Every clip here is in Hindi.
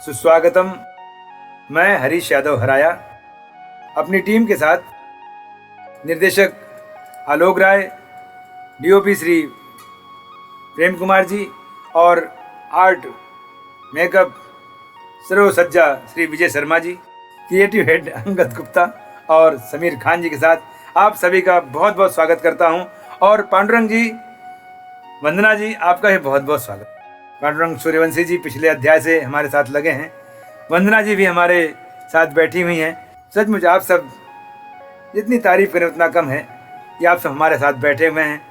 सुस्वागतम। मैं हरीश यादव हराया अपनी टीम के साथ निर्देशक आलोक राय, डीओपी श्री प्रेम कुमार जी और आर्ट मेकअप सर्व सज्जा श्री विजय शर्मा जी, क्रिएटिव हेड अंगद गुप्ता और समीर खान जी के साथ आप सभी का बहुत बहुत स्वागत करता हूं। और पांडुरंग जी, वंदना जी, आपका भी बहुत बहुत स्वागत। पांडुरंग सूर्यवंशी जी पिछले अध्याय से हमारे साथ लगे हैं, वंदना जी भी हमारे साथ बैठी हुई हैं। सचमुच आप सब जितनी तारीफ करें उतना कम है कि आप सब हमारे साथ बैठे हुए हैं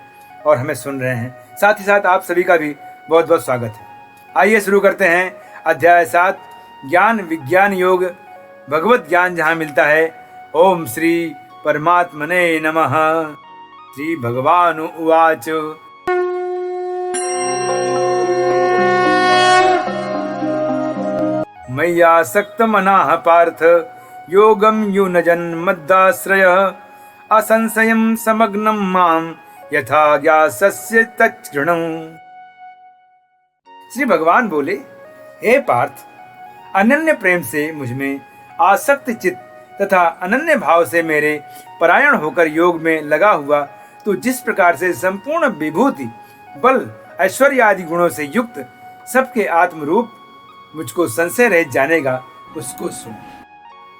और हमें सुन रहे हैं। साथ ही साथ आप सभी का भी बहुत बहुत स्वागत है। आइए शुरू करते हैं अध्याय 7, ज्ञान विज्ञान योग, भगवत ज्ञान जहाँ मिलता है। ओम श्री परमात्मने नमः। श्री भगवान उवाच मय्यासक्तमनः पार्थ योगं युनजन् मद्दाश्रयः असंशयं समग्नं मां यथा ज्ञासस्य तच्छृणु। श्री भगवान बोले, हे पार्थ, अनन्य प्रेम से मुझमें आसक्त चित्त तथा अनन्य भाव से मेरे परायण होकर योग में लगा हुआ तो जिस प्रकार से संपूर्ण विभूति बल ऐश्वर्य आदि गुणों से युक्त सबके आत्मरूप मुझको संशय रहित जानेगा, उसको सुन।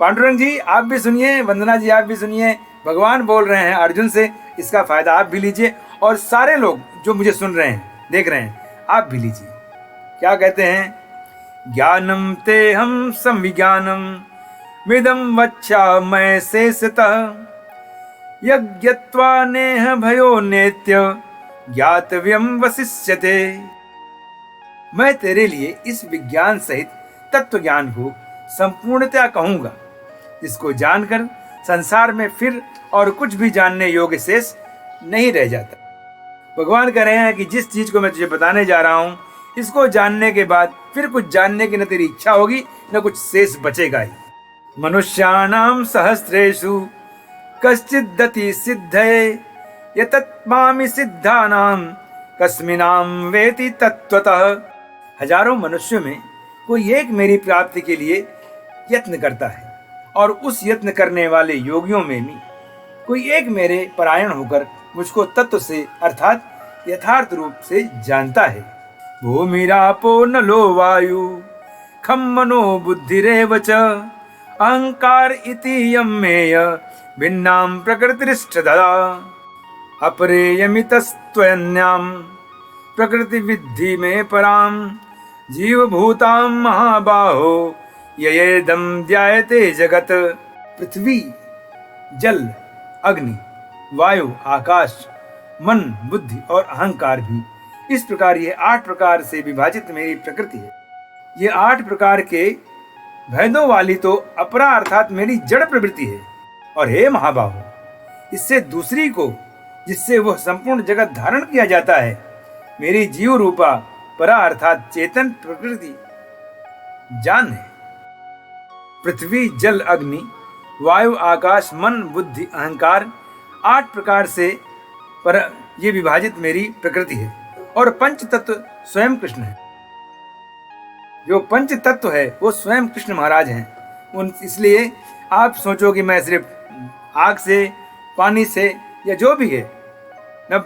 पांडुरंग जी आप भी सुनिए, वंदना जी आप भी सुनिए। भगवान बोल रहे हैं अर्जुन से, इसका फायदा आप भी लीजिए और सारे लोग जो मुझे सुन रहे हैं, देख रहे हैं, आप भी लीजिए। क्या कहते हैं? ज्ञानम ते हम संविज्ञानम मिदम वच्चामय शेषतः यज्ञत्वा नेह भयो नेत्य ज्ञातव्यम वसिष्यते। मैं तेरे लिए इस विज्ञान सहित तत्व ज्ञान को संपूर्णतया कहूंगा, जिसको जानकर संसार में फिर और कुछ भी जानने योग्य शेष नहीं रह जाता। भगवान कह रहे हैं कि जिस चीज को मैं तुझे बताने जा रहा हूं, इसको जानने के बाद फिर कुछ जानने की न तेरी इच्छा होगी न कुछ शेष बचेगा ही। मनुष्याणाम सहस्रेषु कश्चिद्दति सिद्धये यतत्मामि सिद्धानाम कस्मिनाम वेति तत्वतः। हजारों मनुष्यों में कोई एक मेरी प्राप्ति के लिए यत्न करता है और उस यत्न करने वाले योगियों में भी कोई एक मेरे परायण होकर मुझको तत्व से अर्थात यथार्थ रूप से जानता है। भूमिरापो नलो वायु खम मनो बुद्धिरेव च अहंकार इति यम्मेय भिन्नाम प्रकृतिरिष्टधा अपरेयमितस्त्वन्याम प्रकृति विद्धि में पराम जीवभूतां महाबाहो ययेदं ध्यायते जगत। पृथ्वी, जल, अग्नि, वायु, आकाश, मन, बुद्धि और अहंकार भी, इस प्रकार ये 8 प्रकार से विभाजित मेरी प्रकृति है। ये 8 प्रकार के भेदों वाली तो अपरा अर्थात मेरी जड़ प्रवृत्ति है। और हे महाबाहो, इससे दूसरी को, जिससे वह संपूर्ण जगत धारण किया जाता है, मेरी जीव रूपा परा अर्थात चेतन प्रकृति जान है। पृथ्वी, जल, अग्नि, वायु, आकाश, मन, बुद्धि, अहंकार 8 प्रकार से पर ये विभाजित मेरी प्रकृति है। और पंच तत्व स्वयं कृष्ण है। जो पंच तत्व है वो स्वयं कृष्ण महाराज हैं। इसलिए आप सोचो कि मैं सिर्फ आग से, पानी से या जो भी है न,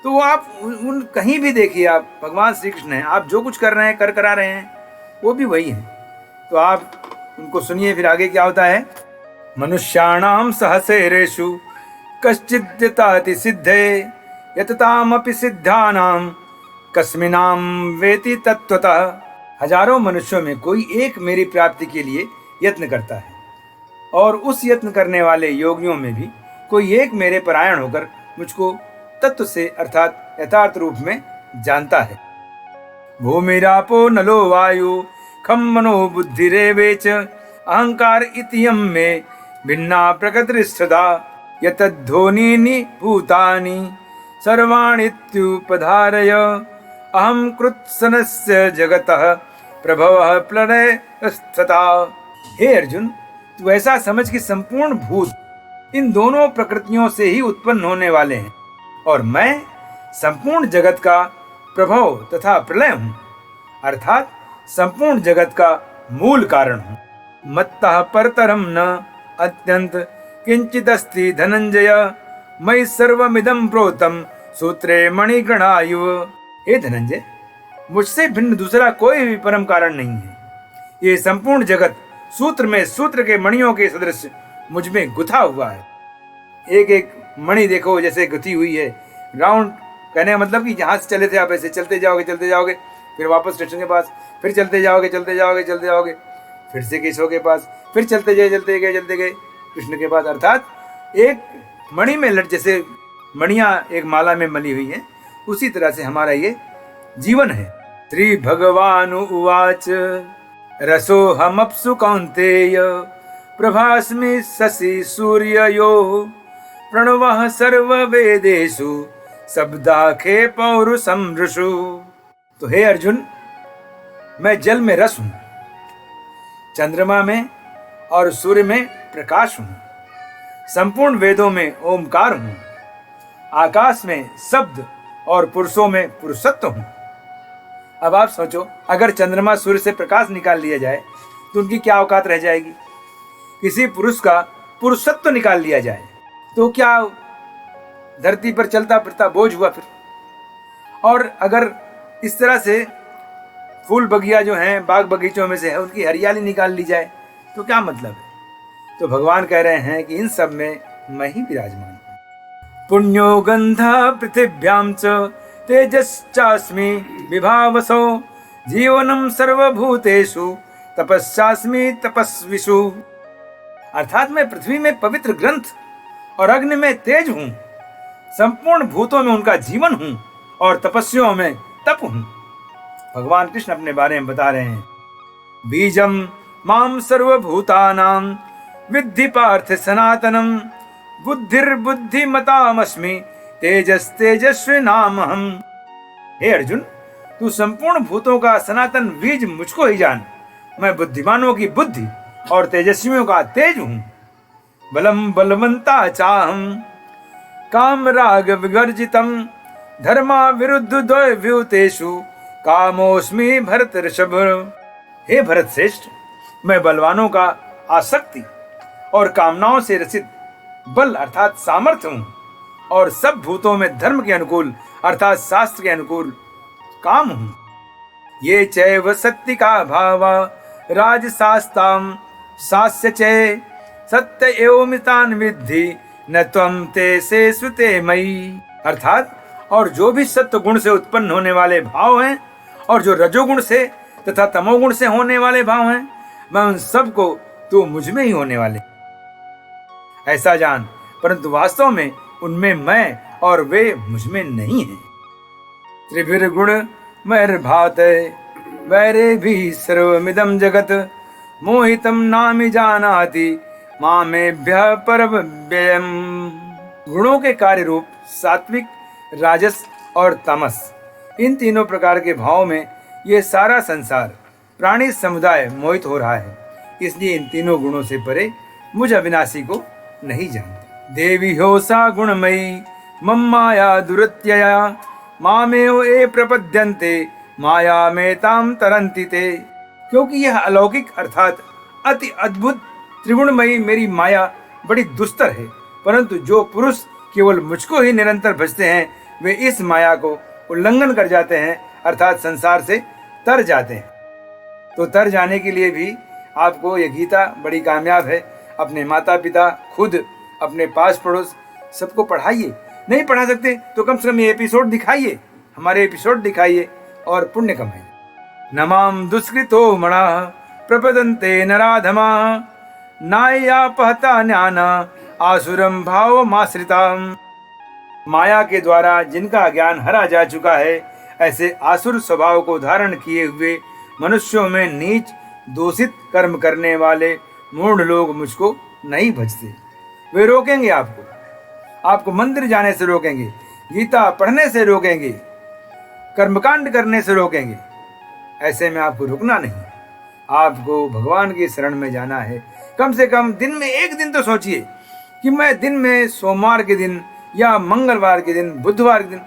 तो आप उन कहीं भी देखिए, आप भगवान श्री कृष्ण हैं। आप जो कुछ कर रहे हैं, करा रहे हैं, वो भी वही हैं। तो आप उनको सुनिए, फिर आगे क्या होता है। मनुष्याणाम सहस्रेषु कश्चिद्यताति सिद्धे यततामपि सिद्धानाम कस्मिनाम वेति तत्वतः। हजारों मनुष्यों में कोई एक मेरी प्राप्ति के लिए यत्न करता है और उस यत्न करने वाले योगियों में भी कोई एक मेरे परायण होकर मुझको तत्व से अर्थात यथार्थ रूप में जानता है। भूमिरापो नलो वायु खम मनो बुद्धिरेवेच अहंकार इतियम में भिन्ना प्रकृतिरिष्टधा यतद्धोनीनि भूतानि सर्वाणीत्युपधारय अहम कृत्सनस्य जगतः प्रभवः प्लवयस्तथा। हे अर्जुन, तू ऐसा समझ कि संपूर्ण भूत इन दोनों प्रकृतियों से ही उत्पन्न होने वाले हैं और मैं संपूर्ण जगत का प्रभव तथा प्रलय हूँ, अर्थात संपूर्ण जगत का मूल कारण हूँ। मत्तः परतरम न अत्यंत किंचिदस्ति धनंजय, मयि सर्वमिदं प्रोतम सूत्रे मणिगणायुव। हे धनंजय, मुझसे भिन्न दूसरा कोई भी परम कारण नहीं है। ये संपूर्ण जगत सूत्र में सूत्र के मणियों के सदृश मुझ में गुथा हुआ है। एक एक मणि देखो जैसे गुथी हुई है। राउंड कहने का मतलब कि जहाँ से चले थे आप ऐसे चलते जाओगे, फिर वापस स्टेशन के पास, फिर चलते जाओगे, फिर से केशव के पास, फिर चलते गए कृष्ण के पास। अर्थात एक मणि में लट, जैसे मणियां एक माला में मली हुई हैं, उसी तरह से हमारा ये जीवन है। श्री भगवान उवाच रसोऽहमप्सु कौन्तेय प्रभास्मि शशि सूर्ययोः, प्रणवः सर्ववेदेषु शब्दाखे पौरुषं ऋषु। तो हे अर्जुन, मैं जल में रस हूं, चंद्रमा में और सूर्य में प्रकाश हूं, संपूर्ण वेदों में ओमकार हूं, आकाश में शब्द और पुरुषों में पुरुषत्व हूं। अब आप सोचो, अगर चंद्रमा सूर्य से प्रकाश निकाल लिया जाए तो उनकी क्या औकात रह जाएगी। किसी पुरुष का पुरुषत्व निकाल लिया जाए तो क्या धरती पर चलता फिरता बोझ हुआ फिर। और अगर इस तरह से फूल बगिया जो हैं, बाग बगीचों में से है, उनकी हरियाली निकाल ली जाए तो क्या मतलब है। तो भगवान कह रहे हैं कि इन सब में मैं ही विराजमान हूं। पुण्यो गंधा पृथिव्याम च तेजश्चास्मि विभावसो, जीवनम सर्वभूतेषु तपस्यास्मि तपस्विषु। अर्थात मैं पृथ्वी में पवित्र ग्रंथ और अग्नि में तेज हूं, संपूर्ण भूतों में उनका जीवन हूं और तपस्वियों में तप हूं। भगवान कृष्ण अपने बारे में बता रहे हैं, बीजम माम सर्वभूतानां विद्धि पार्थ सनातनम, बुद्धिर्बुद्धिमतामस्मि तेजस्तेजस्वी नामहम। हे अर्जुन, तू संपूर्ण भूतों का सनातन बीज मुझको ही जान। मैं बुद्धिमानों की बुद्धि और तेजस्वियों का तेज हूं। बलम बलवंता चाहम काम राग विवर्जितम, धर्मा विरुद्ध द्वैव्यूतेषु कामोस्मि भरत ऋषभ। हे भरत श्रेष्ठ, मैं बलवानों का आसक्ति और कामनाओं से रसित बल अर्थात सामर्थ्य हूं, और सब भूतों में धर्म के अनुकूल अर्थात शास्त्र के अनुकूल काम हूं। ये चैव सत्य का भावा राजशास्ताम शास्य चे, सत्य एवमितान विद्धि न त्वं ते से सुते मयि। अर्थात और जो भी सत्य गुण से उत्पन्न होने वाले भाव हैं और जो रजोगुण से तथा तमोगुण से होने वाले भाव हैं, मैं उन सब को तू मुझ में ही होने वाले ऐसा जान, परंतु वास्तव में उनमें मैं और वे मुझ में नहीं हैं। त्रिभिर्गुण मयर्भाते वैरे भी सर्वमिदं जगत, मोहितं नामि जानाति मामेभ्यः परव्ययम्। गुणों के कार्य रूप सात्विक, राजस और तमस, इन तीनों प्रकार के भाव में ये सारा संसार प्राणी समुदाय मोहित हो रहा है। इसलिए इन तीनों गुणों से परे मुझ अविनाशी को नहीं जानते। देवी हो सा गुणमयी मम माया दुरत्यया, मामेव ए प्रपद्यन्ते माया में ताम तरन्ति ते। क्योंकि यह अलौकिक अर्थात अति अद्भुत त्रिगुणमयी मेरी माया बड़ी दुस्तर है, परंतु जो पुरुष केवल मुझको ही निरंतर भजते हैं वे इस माया को उल्लंघन कर जाते हैं अर्थात संसार से तर जाते हैं। तो तर जाने के लिए भी आपको यह गीता बड़ी कामयाब है। अपने माता पिता, खुद, अपने पास पड़ोस सबको पढ़ाइए। नहीं पढ़ा सकते तो कम से कम ये एपिसोड दिखाइए, हमारे एपिसोड दिखाइए और पुण्य कमाइए। नमाम दुष्कृतो मणा प्रपदन्ते नराधमा, नाया पहता ज्ञाना आसुरम भाव माश्रिताम। माया के द्वारा जिनका ज्ञान हरा जा चुका है, ऐसे आसुर स्वभाव को धारण किए हुए मनुष्यों में नीच दूषित कर्म करने वाले मूढ़ लोग मुझको नहीं भजते। वे रोकेंगे आपको मंदिर जाने से रोकेंगे, गीता पढ़ने से रोकेंगे, कर्मकांड करने से रोकेंगे। ऐसे में आपको रुकना नहीं, आपको भगवान की शरण में जाना है। कम से कम दिन में एक दिन तो सोचिए कि मैं दिन में सोमवार के दिन या मंगलवार के दिन, बुधवार के दिन,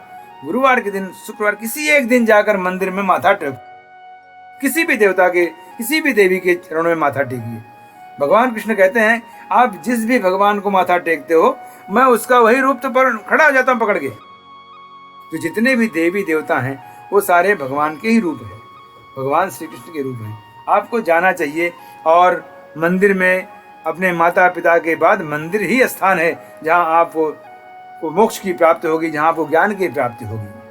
गुरुवार के दिन, शुक्रवार, किसी एक दिन जाकर मंदिर में माथा टेक, किसी भी देवता के किसी भी देवी के चरणों में माथा टेकिए। भगवान कृष्ण कहते हैं, आप जिस भी भगवान को माथा टेकते हो, मैं उसका वही रूप तो पर खड़ा हो जाता हूँ पकड़ के। तो जितने भी देवी देवता हैं वो सारे भगवान के ही रूप हैं, भगवान श्री कृष्ण के रूप हैं। आपको जाना चाहिए, और मंदिर में अपने माता पिता के बाद मंदिर ही स्थान है जहाँ आपको मोक्ष की प्राप्ति होगी, जहाँ आपको ज्ञान की प्राप्ति होगी।